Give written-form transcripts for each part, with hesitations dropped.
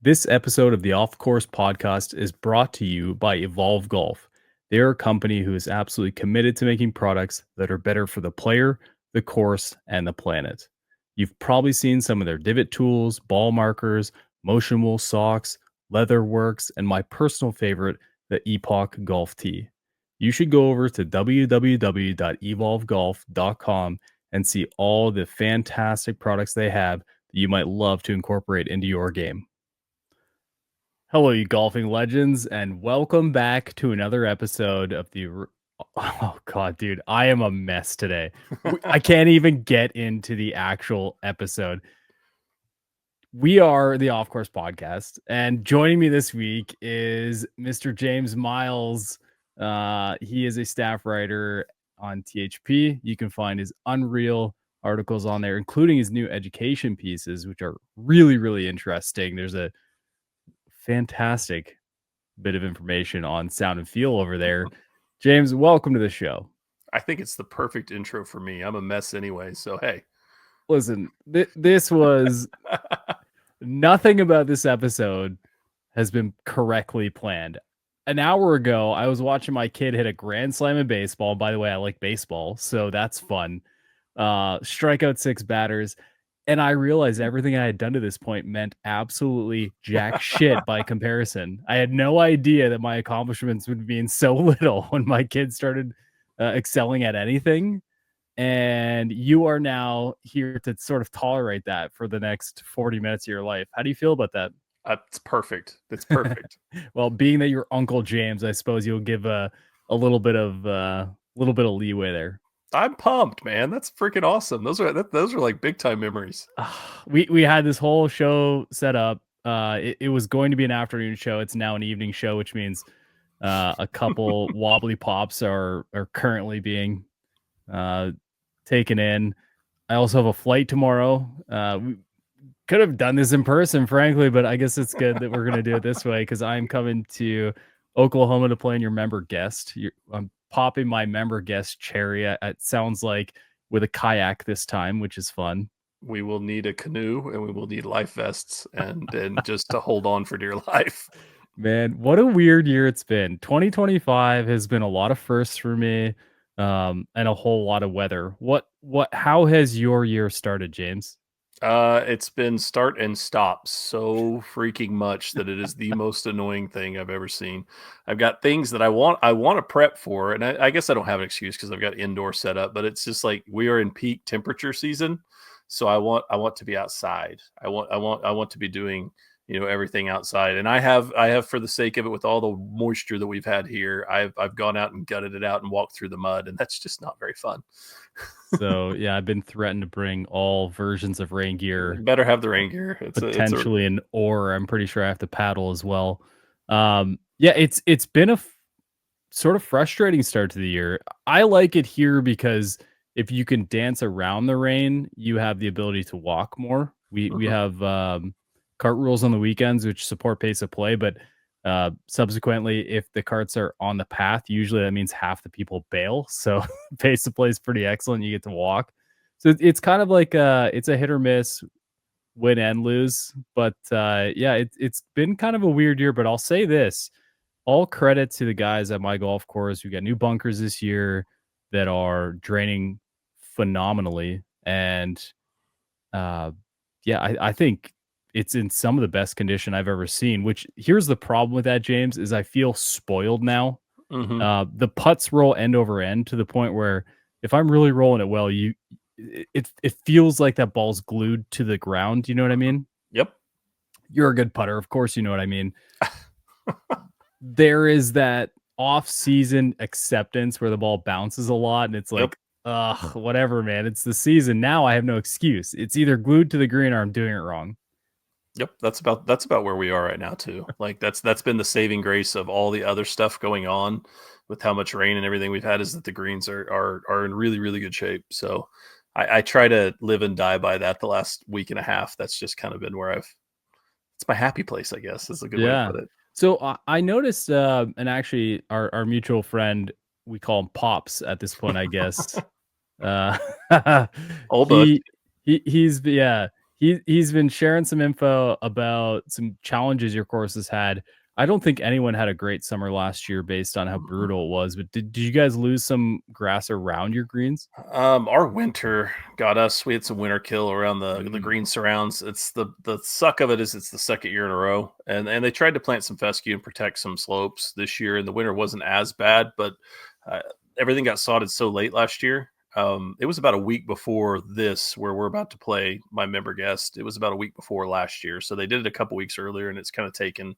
This episode of the Off Course podcast is brought to you by Evolve Golf. They're a company who is absolutely committed to making products that are better for the player, the course, and the planet. You've probably seen some of their divot tools, ball markers, motion wool socks, leather works, and my personal favorite, the Epoch Golf Tee. You should go over to www.evolvegolf.com and see all the fantastic products they have that you might love to incorporate into your game. Hello, you golfing legends, and welcome back to another episode of Oh God, dude, I am a mess today. I can't even get into the actual episode. We are the Off Course Podcast, and joining me this week is Mr. James Miles. He is a staff writer on THP. You can find his unreal articles on there, including his new education pieces, which are really, really interesting. There's a fantastic bit of information on sound and feel over there. James, welcome to the show. I think it's the perfect intro for me. I'm a mess anyway, so hey. Listen, this was nothing about this episode has been correctly planned. An hour ago, I was watching my kid hit a grand slam in baseball. By the way, I like baseball, so that's fun. Strike out 6 batters. And I realized everything I had done to this point meant absolutely jack shit by comparison. I had no idea that my accomplishments would mean so little when my kids started excelling at anything. And you are now here to sort of tolerate that for the next 40 minutes of your life. How do you feel about that? It's perfect. It's perfect. Well, being that you're Uncle James, I suppose you'll give a little bit of leeway there. I'm pumped, man. That's freaking awesome. Those are like big time memories. We had this whole show set up. It was going to be an afternoon show. It's now an evening show, which means a couple wobbly pops are currently being taken in. I also have a flight tomorrow. We could have done this in person, frankly, but I guess it's good that we're going to do it this way because I'm coming to Oklahoma to play in your member guest. I'm popping my member guest cherry. It sounds like with a kayak this time, which is fun. We will need a canoe and we will need life vests and just to hold on for dear life. Man, what a weird year it's been. 2025 has been a lot of firsts for me, and a whole lot of weather. How has your year started, James? It's been start and stop so freaking much that it is the most annoying thing I've ever seen. I've got things that I want to prep for, and I guess I don't have an excuse because I've got indoor setup, but it's just like we are in peak temperature season. So I want to be outside. I want to be doing, everything outside. And I have for the sake of it, with all the moisture that we've had here, I've gone out and gutted it out and walked through the mud, and that's just not very fun. So yeah, I've been threatened to bring all versions of rain gear. You better have the rain gear. Potentially an oar. I'm pretty sure I have to paddle as well. Yeah, it's been a sort of frustrating start to the year. I like it here because if you can dance around the rain, you have the ability to walk more. We have cart rules on the weekends, which support pace of play, but subsequently, if the carts are on the path, usually that means half the people bail. So pace of play is pretty excellent. You get to walk. So it's kind of like it's a hit or miss, win and lose. But yeah, it's been kind of a weird year. But I'll say this: all credit to the guys at my golf course. We got new bunkers this year that are draining phenomenally, and yeah, I think it's in some of the best condition I've ever seen, which here's the problem with that, James, is I feel spoiled now. The putts roll end over end to the point where if I'm really rolling it well, it feels like that ball's glued to the ground. You know what I mean? Yep. You're a good putter. Of course, you know what I mean. There is that off-season acceptance where the ball bounces a lot and it's like, whatever, man. It's the season. Now I have no excuse. It's either glued to the green or I'm doing it wrong. Yep, that's about where we are right now too. Like that's been the saving grace of all the other stuff going on with how much rain and everything we've had, is that the greens are in really, really good shape. So I try to live and die by that the last week and a half. That's just kind of been where it's my happy place, I guess. Is a good way to put it. So I noticed, and actually our mutual friend, we call him Pops at this point, I guess. Old bud. He he's been sharing some info about some challenges your course has had. I don't think anyone had a great summer last year based on how brutal it was, but did you guys lose some grass around your greens? Our winter got us. We had some winter kill around the Mm. green surrounds. It's the suck of it is it's the second year in a row, and they tried to plant some fescue and protect some slopes this year, and the winter wasn't as bad, but uh, everything got sodded so late last year. It was about a week before this, where we're about to play my member guest. It was about a week before last year, so they did it a couple weeks earlier, and it's kind of taken,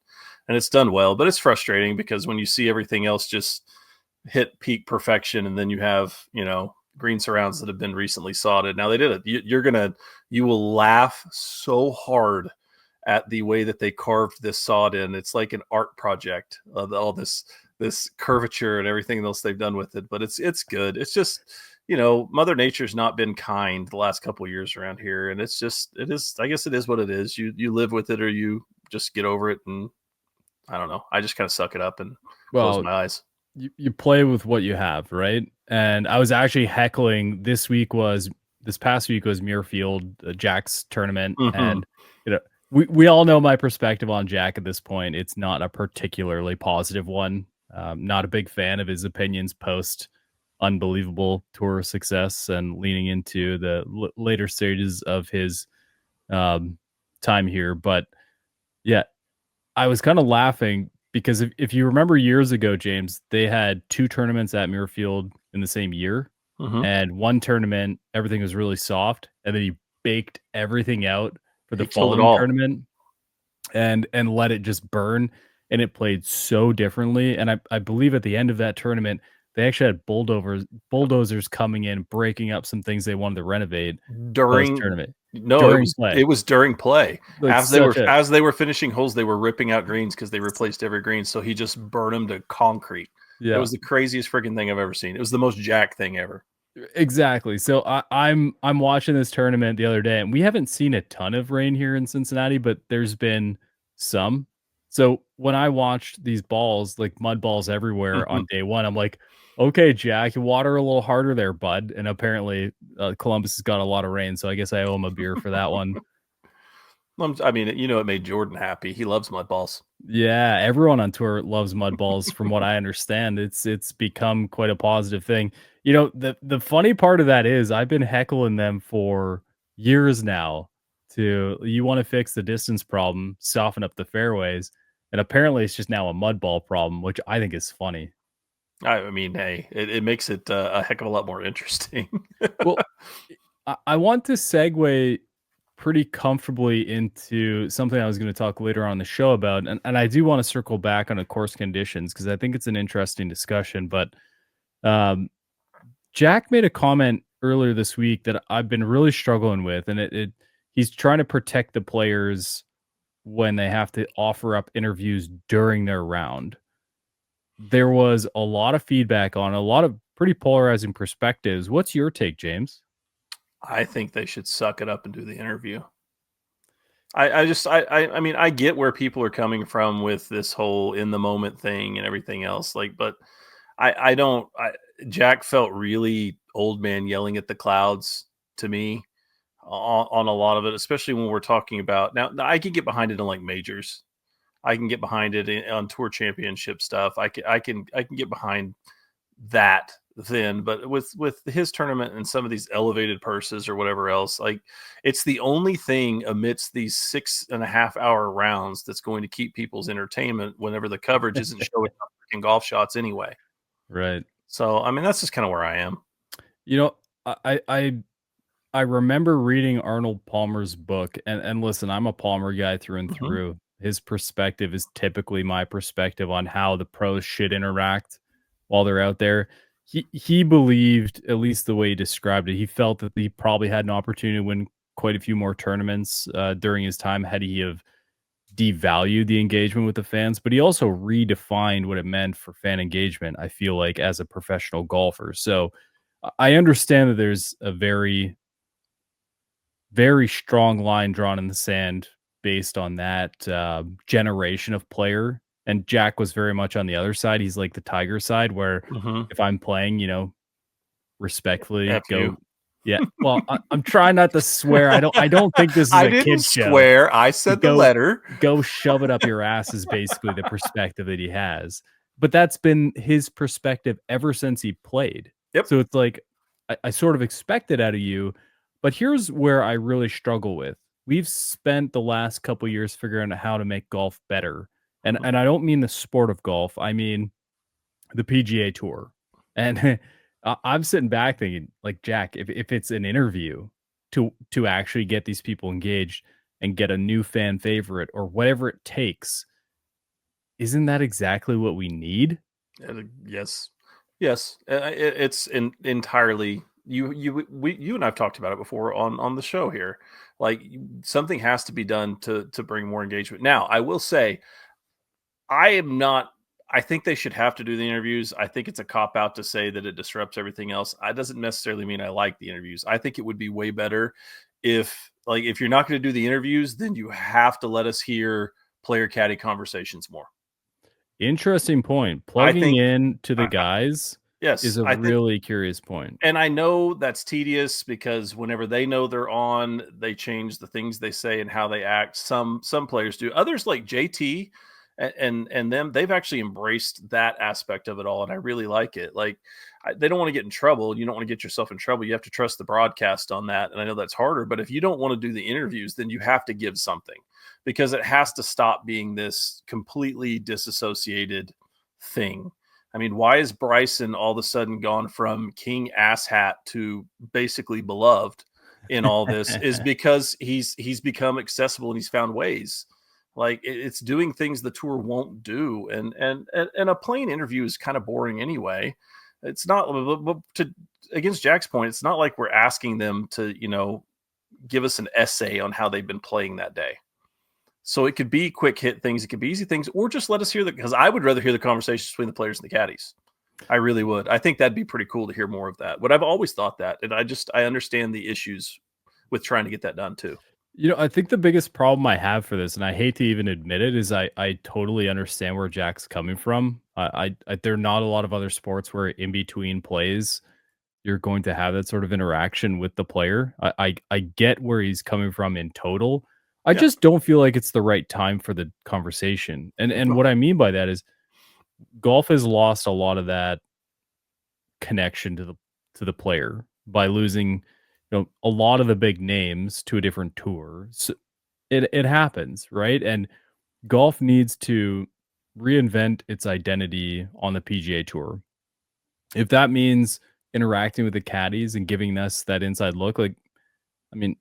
and it's done well, but it's frustrating because when you see everything else just hit peak perfection, and then you have green surrounds that have been recently sodded. Now they did it. You will laugh so hard at the way that they carved this sod in. It's like an art project of all this curvature and everything else they've done with it. But it's good. It's just Mother Nature's not been kind the last couple of years around here, and it is. I guess it is what it is. You live with it or you just get over it, and I don't know. I just kind of suck it up and close Well, my eyes. you play with what you have, right? And I was actually heckling this past week was Muirfield, Jack's tournament, Hmm. and we all know my perspective on Jack at this point. It's not a particularly positive one. Not a big fan of his opinions post unbelievable tour success and leaning into the later stages of his um, time here. But yeah, I was kind of laughing because if you remember years ago, James, they had 2 tournaments at Muirfield in the same year, Hmm. and one tournament, everything was really soft, and then he baked everything out for the He killed it following all. tournament and let it just burn, and it played so differently, and I believe at the end of that tournament, they actually had bulldozers coming in, breaking up some things they wanted to renovate During post-tournament no, during it play. was during play. Like, such a As they were finishing holes, they were ripping out greens because they replaced every green, so he just burned them to concrete. It yeah. was the craziest freaking thing I've ever seen. It was the most Jack thing ever. Exactly. So I'm watching this tournament the other day, and we haven't seen a ton of rain here in Cincinnati, but there's been some. So when I watched these balls, like mud balls everywhere on Mhm. day one, I'm like, okay, Jack, you water a little harder there, bud. And apparently, Columbus has got a lot of rain, so I guess I owe him a beer for that one. I mean, it made Jordan happy. He loves mud balls. Yeah, everyone on tour loves mud balls from what I understand. It's become quite a positive thing. The funny part of that is I've been heckling them for years now to you want to fix the distance problem, soften up the fairways, and apparently it's just now a mud ball problem, which I think is funny. I mean, hey, it makes it a heck of a lot more interesting. Well, I want to segue pretty comfortably into something I was going to talk later on the show about. And I do want to circle back on the course conditions because I think it's an interesting discussion. But um, Jack made a comment earlier this week that I've been really struggling with. And he's trying to protect the players when they have to offer up interviews during their round. There was a lot of feedback on a lot of pretty polarizing perspectives. What's your take, James? I think they should suck it up and do the interview. I mean, I get where people are coming from with this whole in the moment thing and everything else. Like, but I don't. Jack felt really old man yelling at the clouds to me on a lot of it, especially when we're talking about now. I can get behind it on like majors. I can get behind it on tour championship stuff. I can get behind that then, but with his tournament and some of these elevated purses or whatever else, like it's the only thing amidst these 6.5 hour rounds that's going to keep people's entertainment whenever the coverage isn't showing up freaking golf shots anyway. Right. So I mean that's just kind of where I am. You know, I I I remember reading Arnold Palmer's book, and listen, I'm a Palmer guy through and Hmm. through. His perspective is typically my perspective on how the pros should interact while they're out there. He believed, at least the way he described it, he felt that he probably had an opportunity to win quite a few more tournaments during his time had he have devalued the engagement with the fans, but he also redefined what it meant for fan engagement, I feel like, as a professional golfer. So I understand that there's a very strong line drawn in the sand based on that generation of player. And Jack was very much on the other side. He's like the Tiger side, where Hmm. if I'm playing, respectfully F you. Yeah. Well, I'm trying not to swear. I don't think this is I a didn't kid show. swear. I said the Go letter. go shove it up your ass is basically the perspective that he has. But that's been his perspective ever since he played. Yep. So it's like I sort of expect it out of you, but here's where I really struggle with. We've spent the last couple years figuring out how to make golf better. And Mhm. and I don't mean the sport of golf. I mean the PGA Tour. And I'm sitting back thinking, like, Jack, if it's an interview to actually get these people engaged and get a new fan favorite or whatever it takes, isn't that exactly what we need? Yes, yes. It's entirely you and I've talked about it before on the show here. Like something has to be done to bring more engagement. Now, I will say I am not. I think they should have to do the interviews. I think it's a cop out to say that it disrupts everything else. That doesn't necessarily mean I like the interviews. I think it would be way better if you're not going to do the interviews, then you have to let us hear player caddy conversations more. Interesting point. I Plugging think in to the I, guys is yes, a I think, really curious point. and I know that's tedious because whenever they know they're on, they change the things they say and how they act. Some players do. Others like JT and them, they've actually embraced that aspect of it all, and I really like it. Like they don't want to get in trouble. You don't want to get yourself in trouble. You have to trust the broadcast on that, and I know that's harder. But if you don't want to do the interviews, then you have to give something because it has to stop being this completely disassociated thing. I mean, why is Bryson all of a sudden gone from king asshat to basically beloved in all this? Is because he's become accessible and he's found ways. Like it's doing things the tour won't do, and a plain interview is kind of boring anyway. It's not to against Jack's point. It's not like we're asking them to give us an essay on how they've been playing that day. So it could be quick hit things, it could be easy things, or just let us hear because I would rather hear the conversations between the players and the caddies. I really would. I think that'd be pretty cool to hear more of that. But I've always thought that, and I understand the issues with trying to get that done too. I think the biggest problem I have for this, and I hate to even admit it, is I totally understand where Jack's coming from. There are not a lot of other sports where in between plays you're going to have that sort of interaction with the player. I get where he's coming from in total. I Yeah. just don't feel like it's the right time for the conversation. And Well, what I mean by that is golf has lost a lot of that connection to the player by losing, a lot of the big names to a different tour. So it happens, right? And golf needs to reinvent its identity on the PGA Tour. If that means interacting with the caddies and giving us that inside look, like, I mean,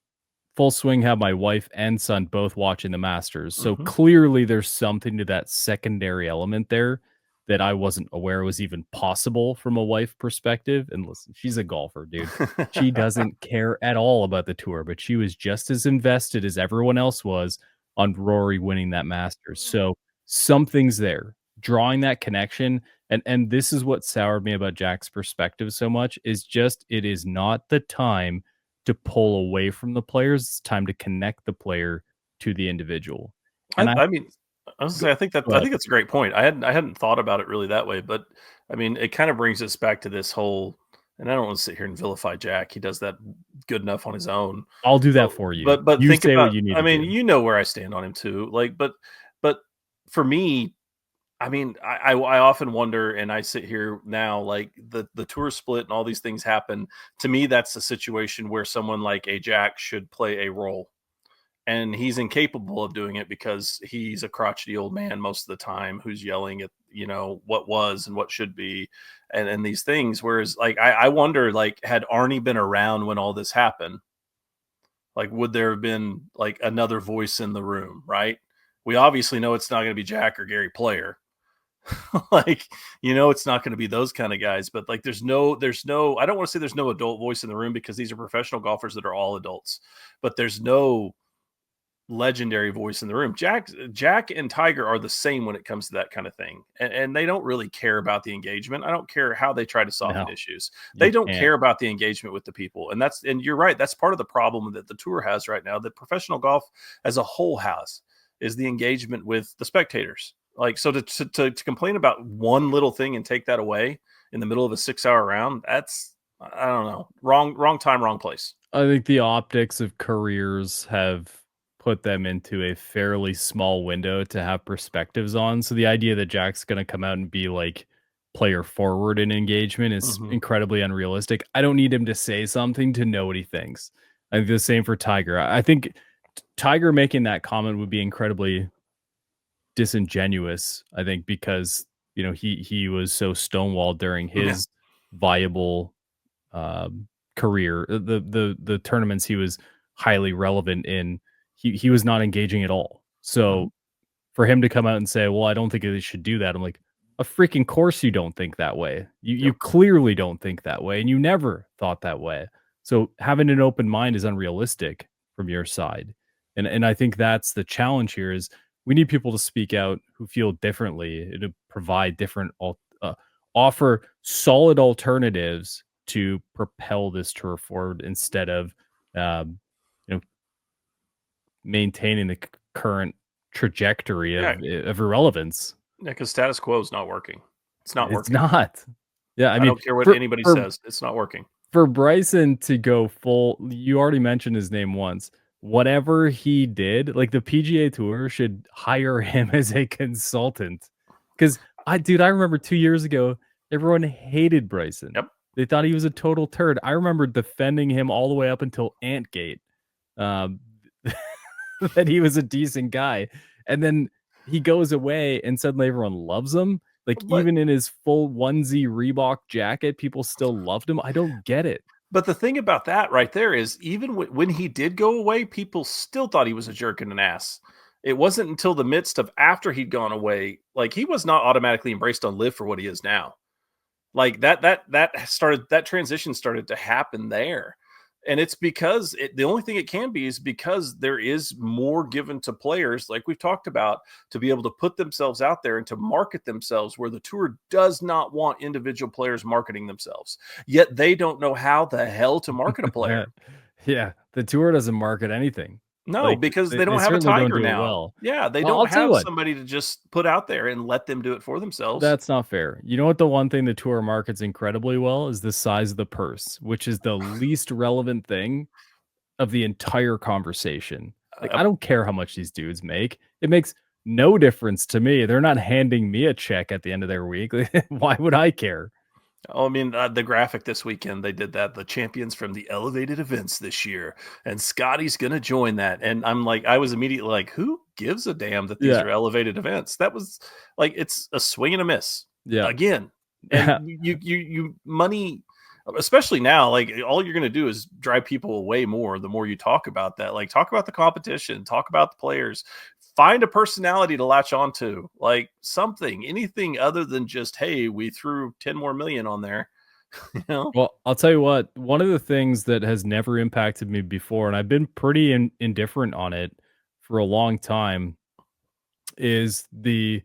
full swing have my wife and son both watching the Masters. So mhm. clearly there's something to that secondary element there that I wasn't aware was even possible from a wife perspective. And listen, she's a golfer, dude. She doesn't care at all about the tour, but she was just as invested as everyone else was on Rory winning that Masters. So something's there. Drawing that connection, and this is what soured me about Jack's perspective so much, is just it is not the time to pull away from the players. It's time to connect the player to the individual. And I mean, I was go, gonna say go I ahead. think that's a great point. I hadn't thought about it really that way, but I mean, it kind of brings us back to this whole. And I don't want to sit here and vilify Jack. He does that good enough on his own. I'll do But that for you. but You think say what about. you need I to mean, do. you know where I stand on him too. Like, but for me, I mean, I often wonder, and I sit here now, like the tour split and all these things happen. To me, that's a situation where someone like a Jack should play a role, and he's incapable of doing it because he's a crotchety old man most of the time who's yelling at what was and what should be, and these things. Whereas, like, I wonder, like, had Arnie been around when all this happened, like, would there have been like another voice in the room? Right? We obviously know it's not going to be Jack or Gary Player. Like, it's not going to be those kind of guys, but like there's no I don't want to say there's no adult voice in the room because these are professional golfers that are all adults, but there's no legendary voice in the room. Jack and Tiger are the same when it comes to that kind of thing, and they don't really care about the engagement. I don't care how they try to soften No, issues. They you don't can't. care about the engagement with the people, and you're right, that's part of the problem that the tour has right now, that professional golf as a whole has, is the engagement with the spectators. Like, so to complain about one little thing and take that away in the middle of a 6-hour round, I don't know. Wrong time, wrong place. I think the optics of careers have put them into a fairly small window to have perspectives on. So the idea that Jack's going to come out and be like player forward in engagement is Mhm. incredibly unrealistic. I don't need him to say something to know what he thinks. I think the same for Tiger. I think Tiger making that comment would be incredibly disingenuous. I think because he was so stonewalled during Yeah. his viable career, the tournaments he was highly relevant in, he was not engaging at all. Mhm. So for him to come out and say, "Well, I don't think they should do that," I'm like, "A freaking course you don't think that way. You Yep. clearly don't think that way, and you never thought that way. So having an open mind is unrealistic from your side." And I think that's the challenge here is we need people to speak out who feel differently, to provide different offer solid alternatives to propel this tour forward instead of um, you know maintaining the current trajectory Yeah. of irrelevance. Yeah. Because status quo is not working. It's not It's working. not. Yeah, I I mean, don't care what for anybody for says. It's not working. for Bryson to go full, you already mentioned his name once. Whatever he did, like the PGA Tour should hire him as a consultant. Because I remember 2 years ago, everyone hated Bryson. Yep. They thought he was a total turd. I remember defending him all the way up until Antgate. Um, that he was a decent guy. And then he goes away and suddenly everyone loves him. Like But even in his full onesie Reebok jacket, people still loved him. I don't get it. But the thing about that right there is even when he did go away, people still thought he was a jerk and an ass. It wasn't until the midst of after he'd gone away, like he was not automatically embraced on live for what he is now. Like that transition started to happen there. And it's because the only thing it can be is because there is more given to players, like we've talked about, to be able to put themselves out there and to market themselves where the tour does not want individual players marketing themselves. Yet they don't know how the hell to market a player. Yeah, the tour doesn't market anything. No, Like because they, they they don't have a certainly don't Tiger do it now. well. Yeah, they I'll don't tell you have what, somebody to just put out there and let them do it for themselves. that's not fair. You know what the one thing the tour markets incredibly well is the size of the purse, which is the least relevant thing of the entire conversation. Like, Uh, I don't care how much these dudes make. It makes no difference to me. They're not handing me a check at the end of their week. Why would I care? Oh, I mean, the graphic this weekend, they did that. The champions from the elevated events this year, and Scotty's going to join that. And I'm like, I was immediately like, who gives a damn that these Yeah. are elevated events? That was like, it's a swing and a miss Yeah. again. And Yeah. you money, especially now, like all you're going to do is drive people away more. The more you talk about that, like talk about the competition, talk about the players, find a personality to latch onto, like something, anything other than just, hey, we threw 10 more million on there, you know? Well, I'll tell you what, one of the things that has never impacted me before, and I've been pretty indifferent on it for a long time, is the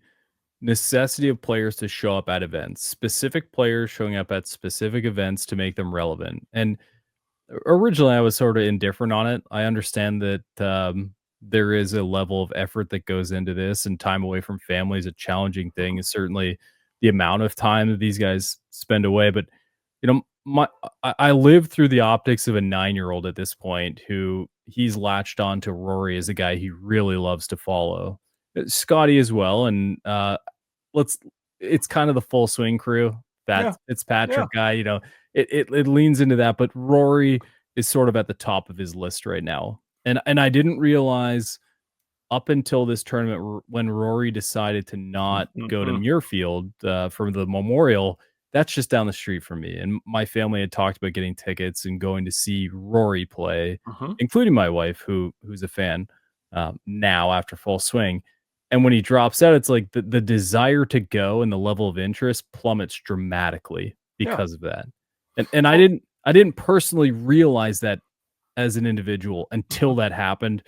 necessity of players to show up at events, specific players showing up at specific events to make them relevant. And originally, I was sort of indifferent on it. I understand that there is a level of effort that goes into this, and time away from family is a challenging thing. Mhm. Is certainly the amount of time that these guys spend away. But I live through the optics of a 9-year-old at this point who he's latched on to Rory as a guy he really loves to follow. Scotty as well, and let's it's kind of the full swing crew. That Yeah. Yeah. Fitzpatrick guy, it leans into that, but Rory is sort of at the top of his list right now. And I didn't realize up until this tournament when Rory decided to not go to Mhm. Muirfield for the Memorial. That's just down the street from me, and my family had talked about getting tickets and going to see Rory play, Mhm. including my wife, who's a fan now after Full Swing. And when he drops out, it's like the desire to go and the level of interest plummets dramatically Yeah. because of that. And I Well, didn't personally realize that as an individual until mhm. that happened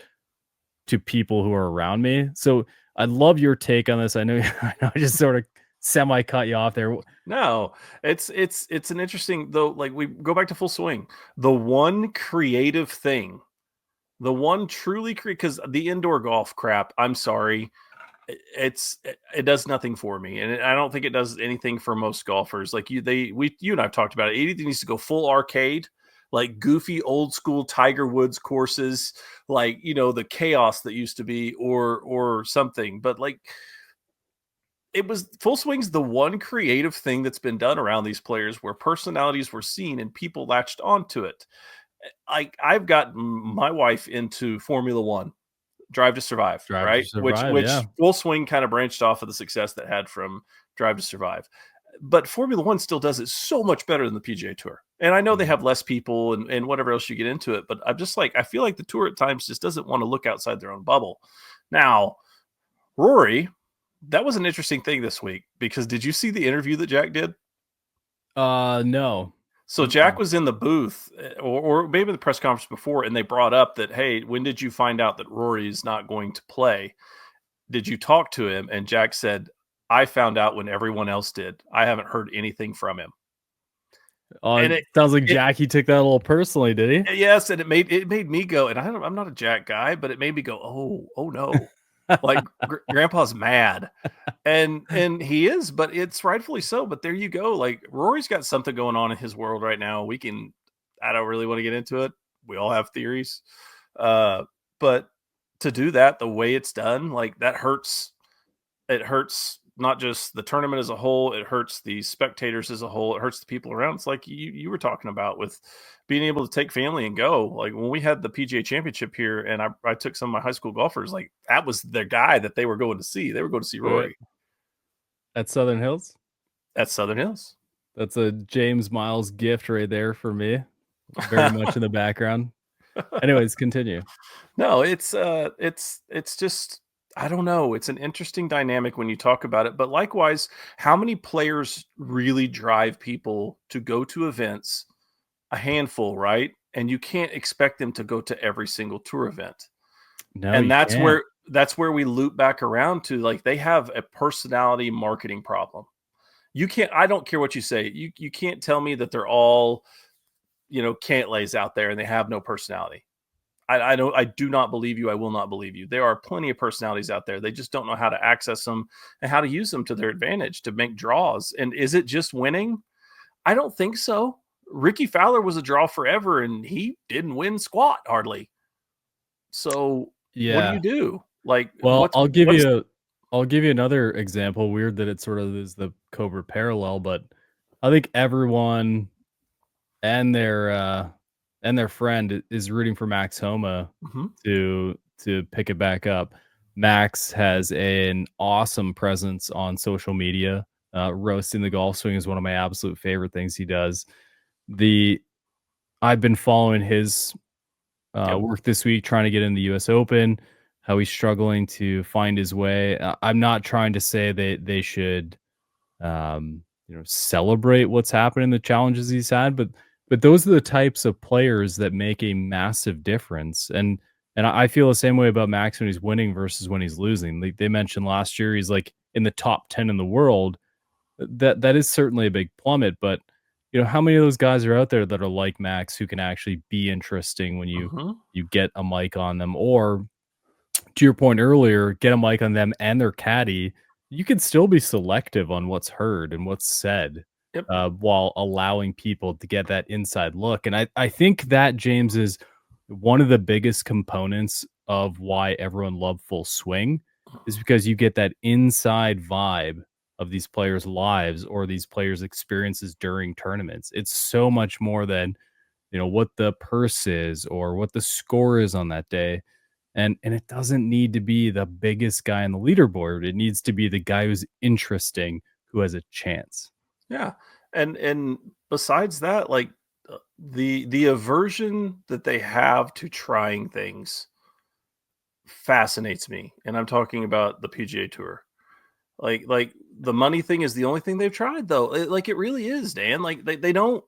to people who are around me. So I love your take on this. I know I know I just sort of semi cut you off there. No, it's an interesting though. Like we go back to full swing. The one creative thing, the one truly creative, because the indoor golf crap. I'm sorry. it does nothing for me, and I don't think it does anything for most golfers. Like you and I've talked about it. It either needs to go full arcade, like goofy old school Tiger Woods courses, like the chaos that used to be, or something. But like it was Full Swing's the one creative thing that's been done around these players where personalities were seen and people latched onto it. I've gotten my wife into Formula One, Drive to Survive, Drive to right? Which Survive, yeah. which Full Swing kind of branched off of the success that had from Drive to Survive. But Formula One still does it so much better than the PGA Tour. And I know they Mhm. have less people and whatever else you get into it, but I'm just like, I feel like the tour at times just doesn't want to look outside their own bubble. Now, Rory, that was an interesting thing this week because did you see the interview that Jack did? No. So Jack Mm-mm. was in the booth, or maybe the press conference before, and they brought up that, hey, when did you find out that Rory is not going to play? Did you talk to him? And Jack said, I found out when everyone else did. I haven't heard anything from him. It And it, sounds like it Jackie took that a little personally, did he? yes, and it made me go, and I'm not a Jack guy, but it made me go, oh no, like Grandpa's mad. And he is, but it's rightfully so. But there you go. Like Rory's got something going on in his world right now. I don't really want to get into it. We all have theories. Uh, but to do that the way it's done, like that hurts. It hurts not just the tournament as a whole, it hurts the spectators as a whole, it hurts the people around. It's like you were talking about with being able to take family and go. Like when we had the PGA championship here and I took some of my high school golfers, like that was their guy that they were going to see. They were going to see Right. Rory At Southern Hills? at Southern Hills. That's a James Miles gift right there for me. Very much in the background. Anyways, continue. No, it's just I don't know. It's an interesting dynamic when you talk about it. But likewise, how many players really drive people to go to events? A handful, right? And you can't expect them to go to every single tour event. No, And you can't. that's where we loop back around to like they have a personality marketing problem. You can't I don't care what you say. You can't tell me that they're all, can't lays out there and they have no personality. I do not believe you. I will not believe you. There are plenty of personalities out there. They just don't know how to access them and how to use them to their advantage to make draws. And is it just winning? I don't think so. Ricky Fowler was a draw forever and he didn't win squat hardly. So what do Yeah. you do? Like Well, what's I'll give you another example. Weird that it sort of is the Cobra parallel, but I think everyone and their friend is rooting for Max Homa Mhm. to pick it back up. Max has an awesome presence on social media. Roasting the golf swing is one of my absolute favorite things he does. The I've been following his Yep. work this week, trying to get in the U.S. Open. How he's struggling to find his way. I'm not trying to say that they should celebrate what's happened and the challenges he's had, but those are the types of players that make a massive difference. And I feel the same way about Max when he's winning versus when he's losing. Like they mentioned last year, he's like in the top 10 in the world. That is certainly a big plummet, but how many of those guys are out there that are like Max who can actually be interesting when Mhm. you get a mic on them, or to your point earlier, get a mic on them and their caddy, you can still be selective on what's heard and what's said, Yep. while allowing people to get that inside look. And I think that James is one of the biggest components of why everyone loved Full Swing is because you get that inside vibe of these players' lives or these players' experiences during tournaments. It's so much more than what the purse is or what the score is on that day. And it doesn't need to be the biggest guy on the leaderboard. It needs to be the guy who's interesting, who has a chance. Yeah. And besides that, like the aversion that they have to trying things fascinates me. And I'm talking about the PGA Tour. Like the money thing is the only thing they've tried though. Like it really is, Dan. Like they don't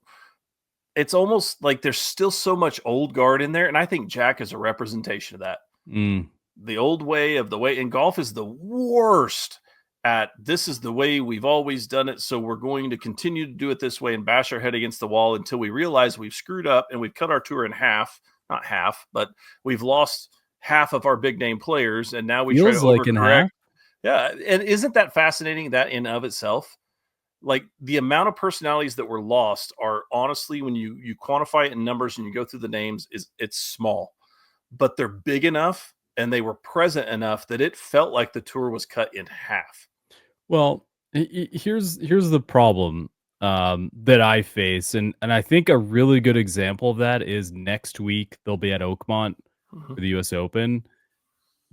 it's almost like there's still so much old guard in there and I think Jack is a representation of that. Mm. The old way of the way in golf is the worst at this is the way we've always done it. So we're going to continue to do it this way and bash our head against the wall until we realize we've screwed up and we've cut our tour in half, not half, but we've lost half of our big name players. And now we try to Feels like in overcorrect. half. Yeah, and isn't that fascinating that in of itself? Like, the amount of personalities that were lost are honestly, when you quantify it in numbers and you go through the names, it's small, but they're big enough and they were present enough that it felt like the tour was cut in half. Well, here's the problem that I face, and I think a really good example of that is next week they'll be at Oakmont Mhm. for the U.S. Open.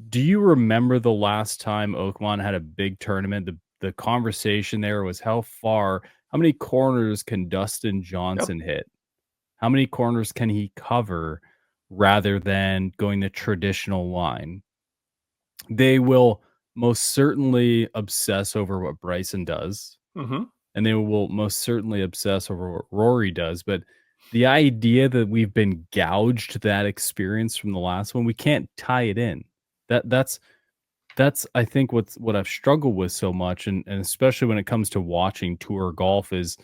Do you remember the last time Oakmont had a big tournament? The conversation there was how many corners can Dustin Yep. Johnson hit? How many corners can he cover rather than going the traditional line? They will most certainly obsess over what Bryson does, Mhm. and they will most certainly obsess over what Rory does. But the idea that we've been gouged that experience from the last one, we can't tie it in. That's I think what I've struggled with so much, and especially when it comes to watching tour golf is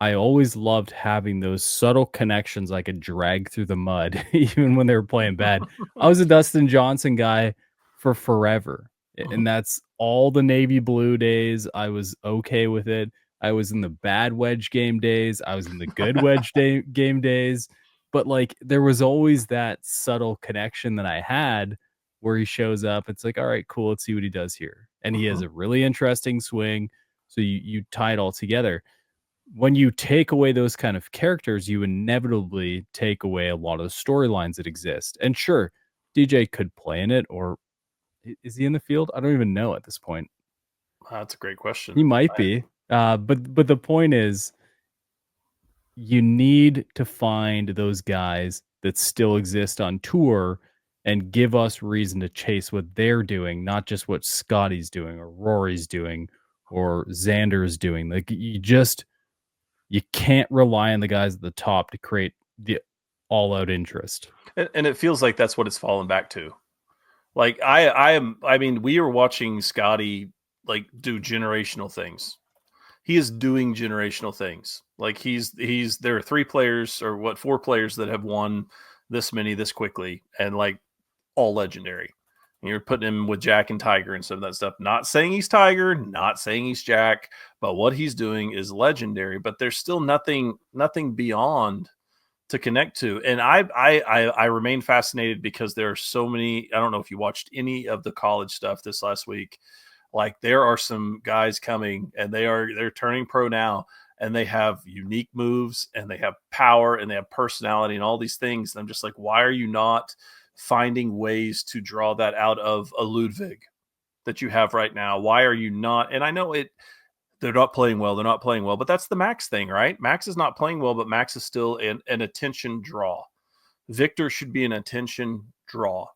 I always loved having those subtle connections I could drag through the mud even when they were playing bad. I was a Dustin Johnson guy for forever, Mhm. and that's all the navy blue days, I was okay with it. I was in the bad wedge game days, I was in the good wedge day game days, but, like, there was always that subtle connection that I had where he shows up, it's like, "Alright, cool, let's see what he does here." And he has Mhm. a really interesting swing, so you tie it all together. When you take away those kind of characters, you inevitably take away a lot of the storylines that exist. And sure, DJ could play in it, or is he in the field? I don't even know at this point. That's a great question. He might I be. But the point is, you need to find those guys that still exist on tour and give us reason to chase what they're doing, not just what Scotty's doing or Rory's doing or Xander's doing. Like you can't rely on the guys at the top to create the all-out interest. and it feels like that's what it's fallen back to. Like, I mean, we are watching Scotty, like, do generational things. He is doing generational things. Like, he's there are 3 players, or what, 4 players that have won this many this quickly, and, like, all legendary. And you're putting him with Jack and Tiger and some of that stuff. Not saying he's Tiger, not saying he's Jack, but what he's doing is legendary. But there's still nothing beyond to connect to. And I remain fascinated because there are so many. I don't know if you watched any of the college stuff this last week. Like, there are some guys coming, and they're turning pro now, and they have unique moves, and they have power, and they have personality, and all these things. And I'm just like, why are you not finding ways to draw that out of a Ludwig that you have right now? Why are you not? And I know it, they're not playing well. They're not playing well, but that's the Max thing, right? Max is not playing well, but Max is still an attention draw. Victor should be an attention draw.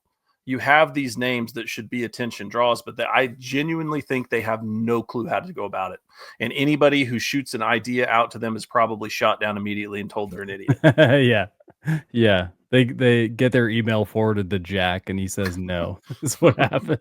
You have these names that should be attention draws, but I genuinely think they have no clue how to go about it. And anybody who shoots an idea out to them is probably shot down immediately and told they're an idiot. Yeah. Yeah. They get their email forwarded to Jack, and he says no. Is what happens.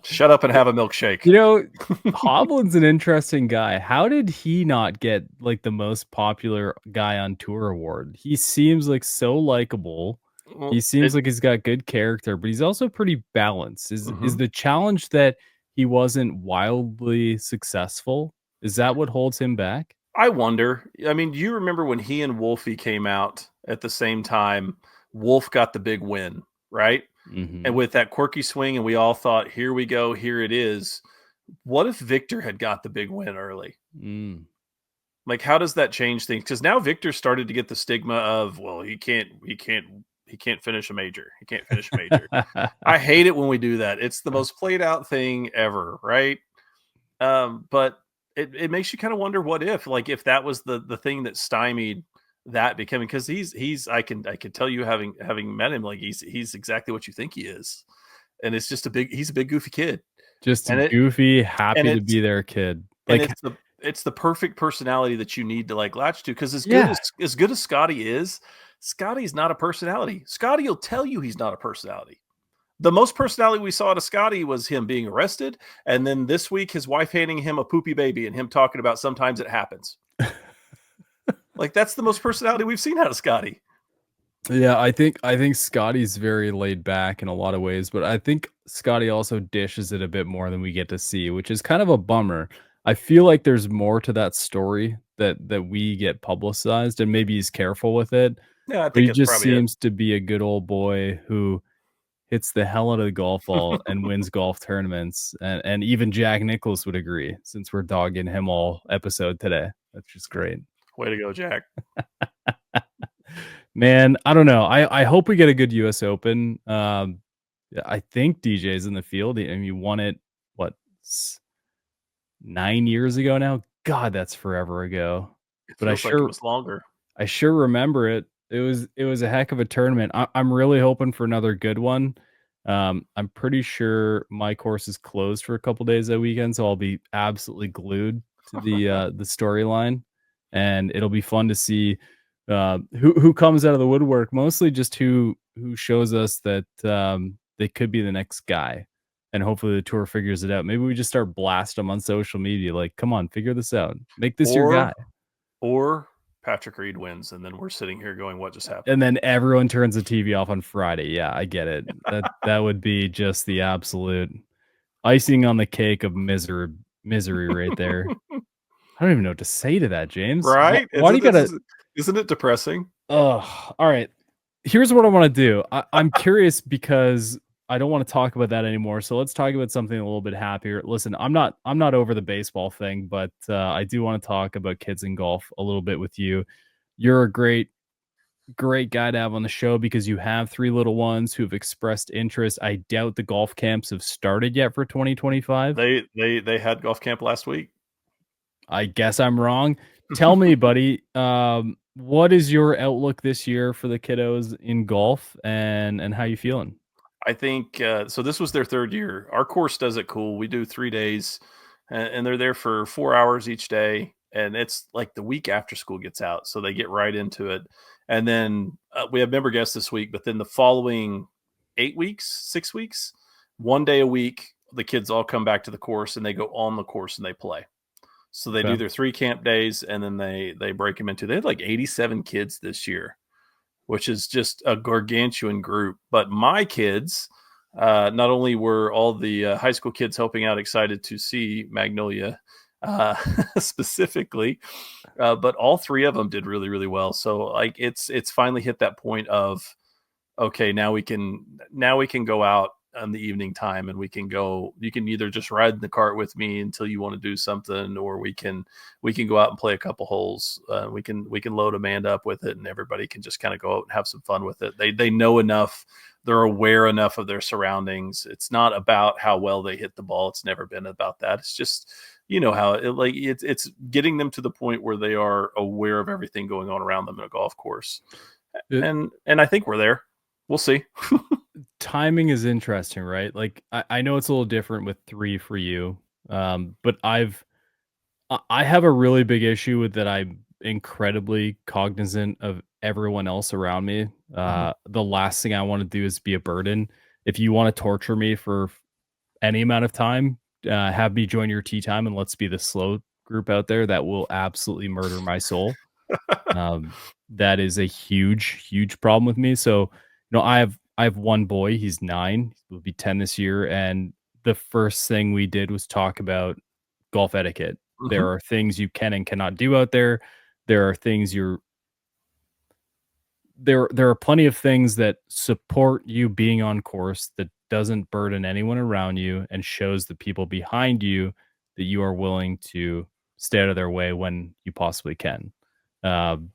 Shut up and have a milkshake. You know, Hovland's an interesting guy. How did he not get, like, the most popular guy on tour award? He seems, like, so likable. He Well, seems like he's got good character, but he's also pretty balanced. Is mhm. the challenge that he wasn't wildly successful? Is that what holds him back? I wonder. I mean, do you remember when he and Wolfie came out at the same time? Wolf got the big win, right? And Mhm. with that quirky swing, and we all thought, here we go, here it is. What if Victor had got the big win early? Mm. Like, how does that change things? Because now Victor started to get the stigma of, well, he can't finish a major. He can't finish a major. I hate it when we do that. It's the most played out thing ever, right? But it makes you kind of wonder, what if, like, if that was the thing that stymied that becoming, because he's I can tell you, having met him, like, he's exactly what you think he is. And it's just he's a big goofy kid. Just a And it goofy, and happy to it's be there kid. and Like, it's the perfect personality that you need to, like, latch to, because yeah. as good as Scotty is, Scotty's not a personality. Scotty will tell you he's not a personality. The most personality we saw to Scotty was him being arrested, and then this week his wife handing him a poopy baby and him talking about sometimes it happens. Like, that's the most personality we've seen out of Scotty. Yeah, I think Scotty's very laid back in a lot of ways, but I think Scotty also dishes it a bit more than we get to see, which is kind of a bummer. I feel like there's more to that story that we get publicized, and maybe he's careful with it, Yeah, I but think he it's just probably it. seems to be a good old boy who hits the hell out of the golf ball and wins golf tournaments, and even Jack Nicklaus would agree, since we're dogging him all episode today. That's just great. Way to go, Jack. Man, I don't know. I hope we get a good US Open. Yeah, I think DJ's in the field, and he won it, what, 9 years ago now? God, that's forever ago. It But I feels like it sure was longer. I sure remember it. It was a heck of a tournament. I'm really hoping for another good one. I'm pretty sure my course is closed for a couple days that weekend, so I'll be absolutely glued to the storyline, and it'll be fun to see who comes out of the woodwork. Mostly just who shows us that they could be the next guy, and hopefully the tour figures it out. Maybe we just start blasting them on social media, like, "Come on, figure this out. Make this your Or guy." or Patrick Reed wins, and then we're sitting here going, "What just And happened?" then everyone turns the TV off on Friday. Yeah, I get it. That would be just the absolute icing on the cake of misery right there. I don't even know what to say to that, James. Right? Why do you gotta Isn't it depressing? ugh, all right. Here's what I wanna do. I'm curious because I don't wanna talk about that anymore, so let's talk about something a little bit happier. Listen, I'm not over the baseball thing, but, I do wanna talk about kids in golf a little bit with you. You're a great guy to have on the show because you have 3 little ones who've expressed interest. I doubt the golf camps have started yet for 2025. They had golf camp last week. I guess I'm wrong. Tell me, buddy, what is your outlook this year for the kiddos in golf, and how you feeling? I think so. This was their third year. Our course does it cool. We do 3 days, and they're there for 4 hours each day. And it's like the week after school gets out, so they get right into it. And then we have member guests this week, but then the following 8 weeks, 6 weeks, 1 day a week, the kids all come back to the course and they go on the course and they play. So they do Okay. their 3 camp days, and then they break them into. They had like 87 kids this year, which is just a gargantuan group. But my kids, not only were all the high school kids helping out excited to see Magnolia uh, specifically, but all 3 of them did really, really well. So like it's finally hit that point of okay, now we can go out in the evening time and we can go. You can either just ride in the cart with me until you want to do something, or we can go out and play a couple holes. We can load Amanda up with it, and everybody can just kind of go out and have some fun with it. They know enough. They're aware enough of their surroundings. It's not about how well they hit the ball. It's never been about that. It's just how it's getting them to the point where they are aware of everything going on around them in a golf course. It And I think we're there. We'll see. Timing is interesting, right? Like, I know it's a little different with 3 for you, but I have a really big issue with that. I'm incredibly cognizant of everyone else around me. Mhm. The last thing I wanna do is be a burden. If you wanna torture me for any amount of time, have me join your tea time, and let's be the slow group out there that will absolutely murder my soul. Um, that is a huge, huge problem with me. So, I have one boy, he's 9, he will be 10 this year, and the first thing we did was talk about golf etiquette. There Mhm. are things you can and cannot do out there. There are things you're there are plenty of things that support you being on course that doesn't burden anyone around you and shows the people behind you that you are willing to stay out of their way when you possibly can. Um,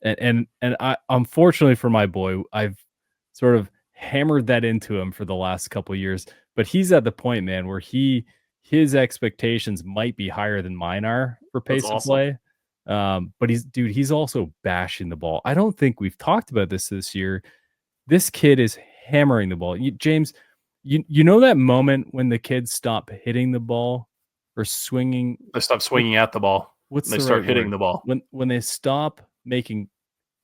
and I unfortunately for my boy, I've sort of hammered that into him for the last couple years, but he's at the point, man, where his expectations might be higher than mine are for That's pace of awesome. play. But he's also bashing the ball. I don't think we've talked about this year. This kid is hammering the ball. James, you know that moment when the kids stop hitting the ball or swinging? They stop What swinging at the ball, what's and they the right start hitting word? the ball. When they stop making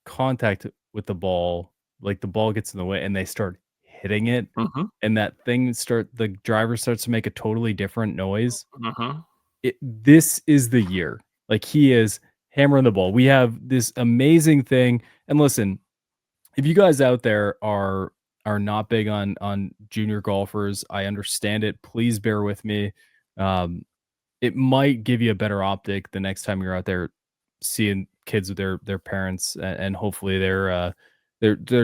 contact with the ball, like the ball gets in the way and they start hitting it, Mhm. and that thing start the driver starts to make a totally different noise. Mhm. This is the year. Like, he is hammering the ball. We have this amazing thing, and listen, if you guys out there are not big on junior golfers. I understand it. Please bear with me. Um, it might give you a better optic the next time you're out there seeing kids with their parents, and hopefully they're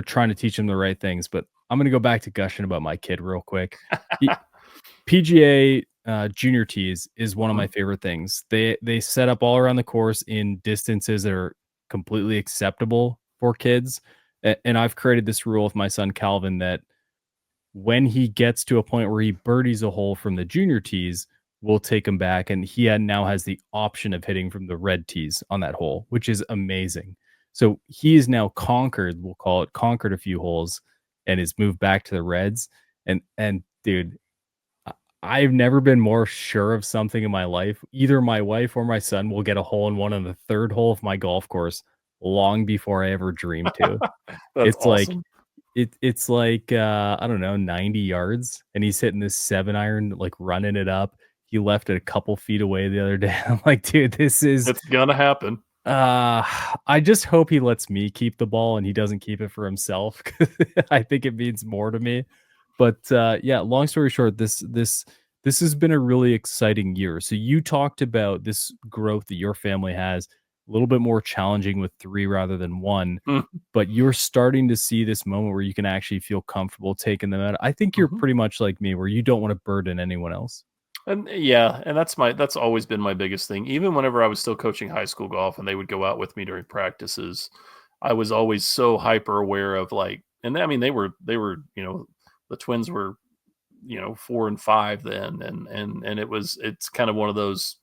trying to teach them the right things. But I'm gonna go back to gushing about my kid real quick. He, PGA junior tees is one of my Mhm. favorite things. They set up all around the course in distances that are completely acceptable for kids. And I've created this rule with my son Calvin that when he gets to a point where he birdies a hole from the junior tees, we'll take him back, and now has the option of hitting from the red tees on that hole, which is amazing. So he is now conquered, we'll call it, conquered a few holes and is moved back to the reds. And dude, I- I've never been more sure of something in my life. Either my wife or my son will get a hole in one on the third hole of my golf course long before I ever dreamed to. That's It's like awesome. it's like, I don't know, 90 yards, and he's hitting this 7 iron, like, running it up. He left it a couple feet away the other day. I'm like, "Dude, this is" It's gonna happen. uh, I just hope he lets me keep the ball and he doesn't keep it for himself, 'cause I think it means more to me. But, yeah, long story short, this has been a really exciting year. So you talked about this growth that your family has, a little bit more challenging with 3 rather than 1, Mm, but you're starting to see this moment where you can actually feel comfortable taking them out. I think you're mhm. pretty much like me where you don't wanna burden anyone else. And yeah, and that's always been my biggest thing. Even whenever I was still coaching high school golf and they would go out with me during practices, I was always so hyper aware of like, and I mean they were the twins were 4 and 5 then, and it's kind of one of those,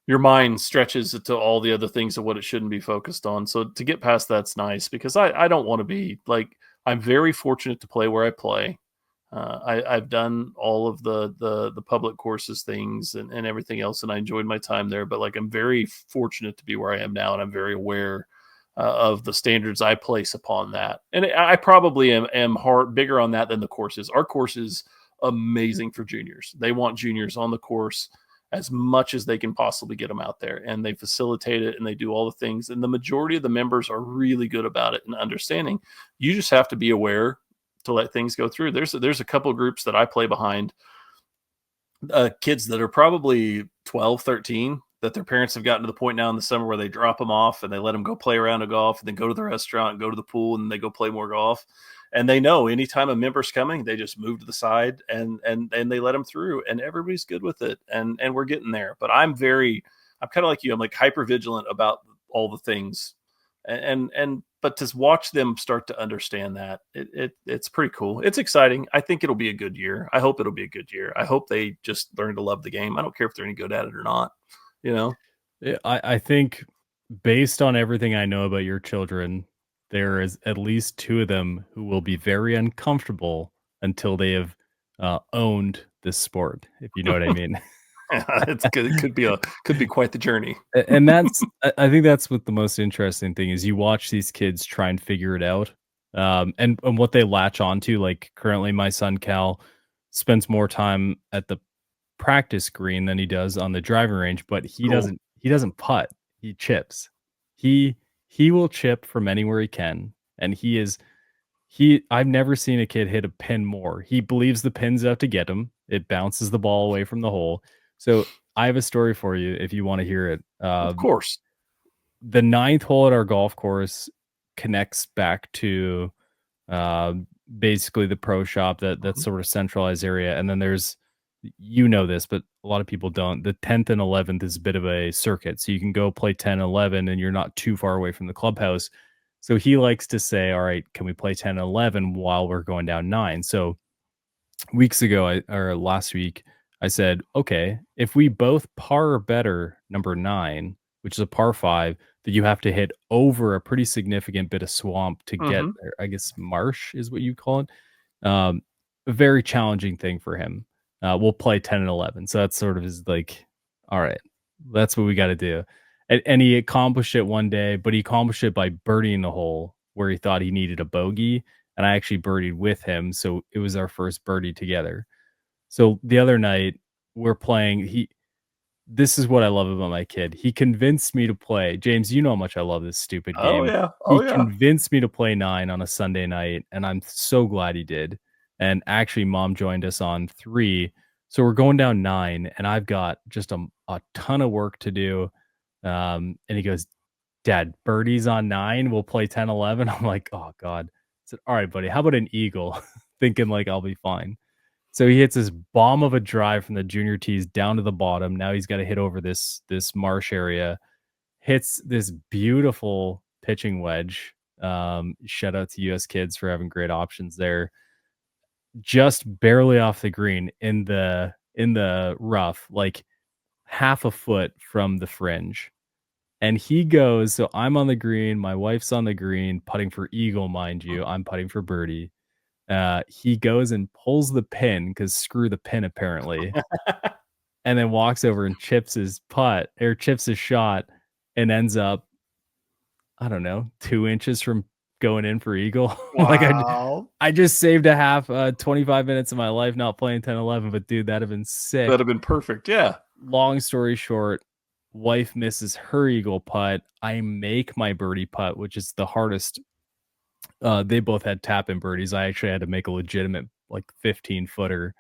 your mind stretches it to all the other things of what it shouldn't be focused on. So to get past that's nice because I don't want to be like, I'm very fortunate to play where I play. I've done all of the public courses things and everything else, and I enjoyed my time there. But like, I'm very fortunate to be where I am now, and I'm very aware of the standards I place upon that. And I probably am hard bigger on that than the courses. Our course is amazing for juniors. They want juniors on the course as much as they can possibly get them out there, and they facilitate it and they do all the things. And the majority of the members are really good about it and understanding. You just have to be aware to let things go through. There's a couple of groups that I play behind, kids that are probably 12, 13, that their parents have gotten to the point now in the summer where they drop them off and they let them go play around a golf and then go to the restaurant and go to the pool and they go play more golf. And they know anytime a member's coming, they just move to the side and they let them through and everybody's good with it. And we're getting there. But I'm kind of like you. I'm like hyper vigilant about all the things and but to watch them start to understand that it's pretty cool. It's exciting. I think it'll be a good year. I hope it'll be a good year. I hope they just learn to love the game. I don't care if they're any good at it or not, you know. Yeah, I think based on everything I know about your children, there is at least 2 of them who will be very uncomfortable until they have, owned this sport, if you know what I mean. It's good. It could be quite the journey. And that's I think that's what the most interesting thing is. You watch these kids try and figure it out, and what they latch onto. Like, currently, my son Cal spends more time at the practice green than he does on the driving range, but Cool. he doesn't putt, he chips. He he will chip from anywhere he can, and I've never seen a kid hit a pin more. He believes the pin's out to get him. It bounces the ball away from the hole. So, I have a story for you if you wanna hear it. Of course. The ninth hole at our golf course connects back to, basically the pro shop, that Mhm. sort of centralized area, and then there's, you know this, but a lot of people don't. The 10th and 11th is a bit of a circuit, so you can go play 10 and 11, and you're not too far away from the clubhouse. So he likes to say, "All right, can we play 10 and 11 while we're going down 9?" So weeks ago, or last week, I said, okay, if we both par or better number 9, which is a par 5, that you have to hit over a pretty significant bit of swamp to get Mhm. there. I guess marsh is what you call it. Um, a very challenging thing for him. We'll play 10 and 11. So that's sort of his like, all right, that's what we got to do. And he accomplished it one day, but he accomplished it by birdieing the hole where he thought he needed a bogey, and I actually birdied with him, so it was our first birdie together. So the other night, we're playing. this is what I love about my kid. He convinced me to play. James, you know how much I love this stupid Oh game. yeah. He Oh yeah. convinced me to play 9 on a Sunday night, and I'm so glad he did. And actually, mom joined us on 3. So we're going down 9, and I've got just a ton of work to do. And he goes, Dad, birdies on 9, we'll play 10, 11. I'm like, oh God. I said, all right, buddy, how about an eagle? Thinking like I'll be fine. So he hits this bomb of a drive from the junior tees down to the bottom. Now he's got to hit over this marsh area. Hits this beautiful pitching wedge. Shout out to US Kids for having great options there. Just barely off the green in the rough, like half a foot from the fringe. And he goes, so I'm on the green, my wife's on the green, putting for eagle, mind you. I'm putting for birdie. He goes and pulls the pin because screw the pin apparently, and then walks over and chips his putt or chips his shot and ends up, I don't know, 2 inches from going in for eagle. Like Wow. I just saved a half 25 minutes of my life not playing 10, 11. But dude, that'd have been sick. That'd have been perfect. Yeah. Long story short, wife misses her eagle putt. I make my birdie putt, which is the hardest. They both had tap in birdies. I actually had to make a legitimate like 15 footer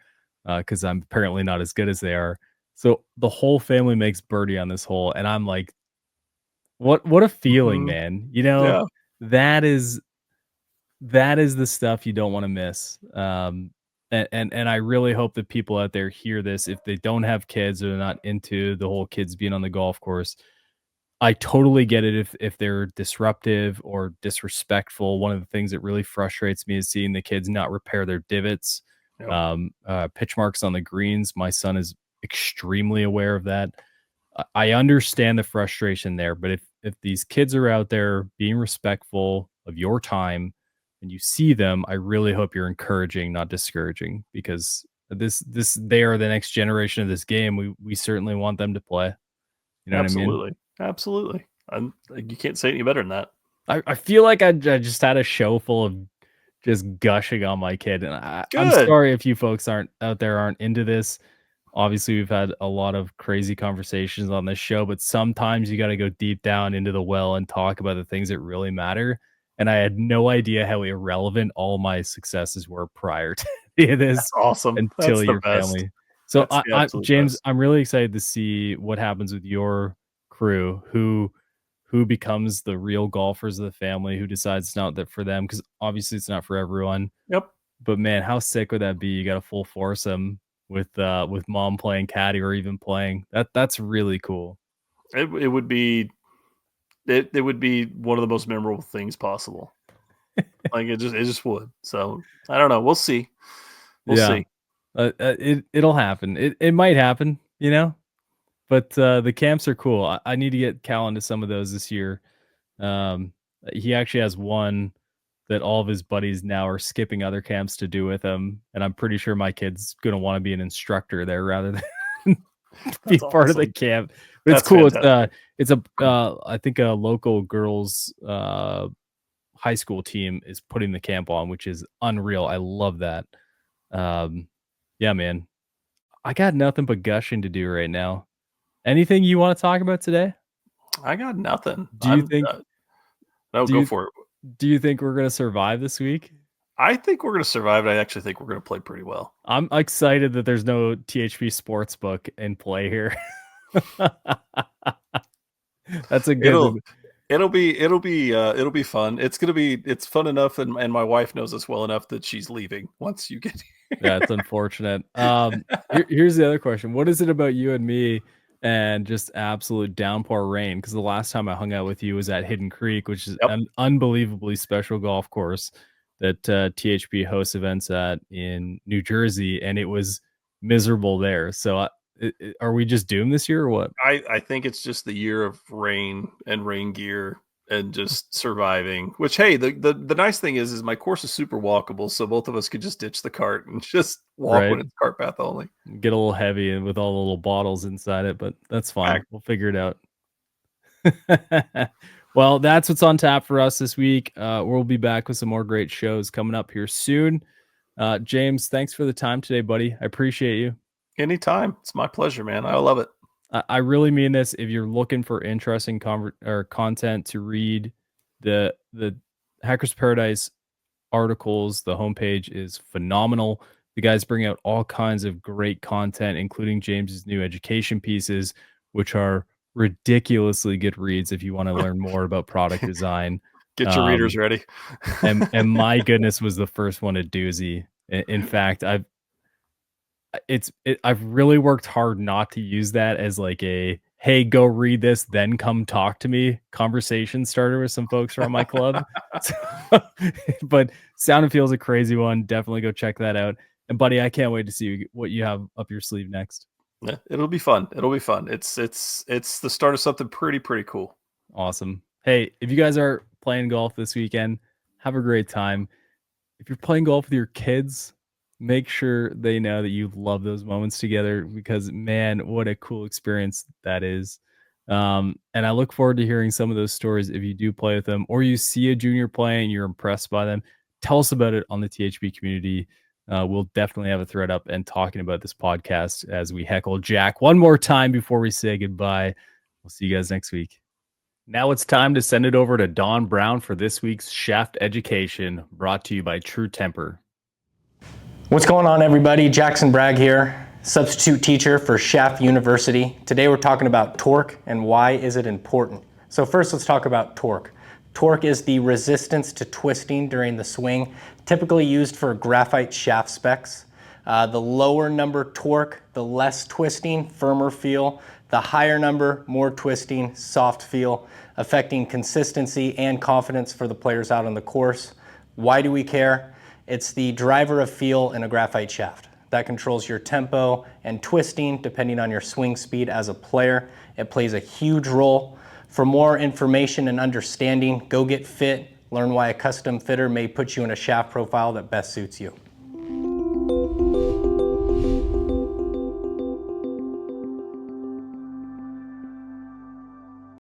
because I'm apparently not as good as they are. So the whole family makes birdie on this hole, and I'm like, what a feeling, Mhm. man. You know, Yeah. that is that is the stuff you don't want to miss. And I really hope that people out there hear this if they don't have kids or they're not into the whole kids being on the golf course. I totally get it if they're disruptive or disrespectful. One of the things that really frustrates me is seeing the kids not repair their divots, Yep. pitch marks on the greens. My son is extremely aware of that. I understand the frustration there, but if these kids are out there being respectful of your time and you see them, I really hope you're encouraging, not discouraging, because this they are the next generation of this game. We certainly want them to play. You know what I mean? Absolutely. Absolutely. You can't say any better than that. I feel like I just had a show full of just gushing on my kid, and I'm Good. sorry if you folks aren't out there aren't into this. Obviously, we've had a lot of crazy conversations on this show, but sometimes you gotta go deep down into the well and talk about the things that really matter, and I had no idea how irrelevant all my successes were prior to any of this That's awesome. until That's the your best. family. So That's the I absolute James, best. I'm really excited to see what happens with your crew, who becomes the real golfers of the family, who decides it's not that for them, because obviously it's not for everyone. Yep. But man, how sick would that be? You got a full foursome with mom playing caddy or even playing. That's really cool. It would be it would be one of the most memorable things possible. Like, it just would. So, I don't know. We'll see. We'll Yeah. see. It'll happen. It might happen, you know? But the camps are cool. I need to get Cal into some of those this year. Um, he actually has one that all of his buddies now are skipping other camps to do with him, and I'm pretty sure my kid's gonna wanna be an instructor there rather than be That's part of the awesome. camp. But it's That's cool. fantastic. It's a I think a local girls high school team is putting the camp on, which is unreal. I love that. Um, yeah, man. I got nothing but gushing to do right now. Anything you want to talk about today? I got nothing. Do you think No, do go you for it. do you think we're gonna survive this week? I think we're gonna survive, and I actually think we're gonna play pretty well. I'm excited that there's no THP Sportsbook in play here. That's a It'll good it'll be fun. It's fun enough, and my wife knows us well enough that she's leaving once you get Yeah, here. it's unfortunate. Here's the other question. What is it about you and me and just absolute downpour rain? Because the last time I hung out with you was at Hidden Creek, which is Yep. an unbelievably special golf course that THP hosts events at in New Jersey, and it was miserable there. So, are we just doomed this year or what? I think it's just the year of rain and rain gear and just surviving. Which, hey, the nice thing is my course is super walkable, so both of us could just ditch the cart and just walk Right? when it's cart path only. Get a little heavy and with all the little bottles inside it, but that's fine. Fact. We'll figure it out. Well, that's what's on tap for us this week. We'll be back with some more great shows coming up here soon. James, thanks for the time today, buddy. I appreciate you. Anytime. It's my pleasure, man. I love it. I really mean this. If you're looking for interesting content to read, the Hackers Paradise articles, the homepage is phenomenal. The guys bring out all kinds of great content, including James's new education pieces, which are ridiculously good reads if you want to learn more about product design. Get your readers Um, ready. and my goodness, was the first one a doozy. In fact, I've really worked hard not to use that as like a hey, go read this, then come talk to me conversation starter with some folks from my club. So, but Sound and Feel is a crazy one. Definitely go check that out. And buddy, I can't wait to see what you have up your sleeve next. Yeah, it'll be fun. It'll be fun. It's the start of something pretty cool. Awesome. Hey, if you guys are playing golf this weekend, have a great time. If you're playing golf with your kids, make sure they know that you love those moments together because man, what a cool experience that is. And I look forward to hearing some of those stories if you do play with them or you see a junior play and you're impressed by them. Tell us about it on the THP community. We'll definitely have a thread up and talking about this podcast as we heckle Jack one more time before we say goodbye. We'll see you guys next week. Now it's time to send it over to Don Brown for this week's Shaft Education, brought to you by True Temper. What's going on, everybody? Jackson Bragg here, substitute teacher for Shaft University. Today we're talking about torque and why is it important. So first let's talk about torque. Torque is the resistance to twisting during the swing, typically used for graphite shaft specs. The lower number torque, the less twisting, firmer feel. The higher number, more twisting, soft feel, affecting consistency and confidence for the players out on the course. Why do we care? It's the driver of feel in a graphite shaft. That controls your tempo and twisting depending on your swing speed as a player. It plays a huge role. For more information and understanding, go get fit, learn why a custom fitter may put you in a shaft profile that best suits you.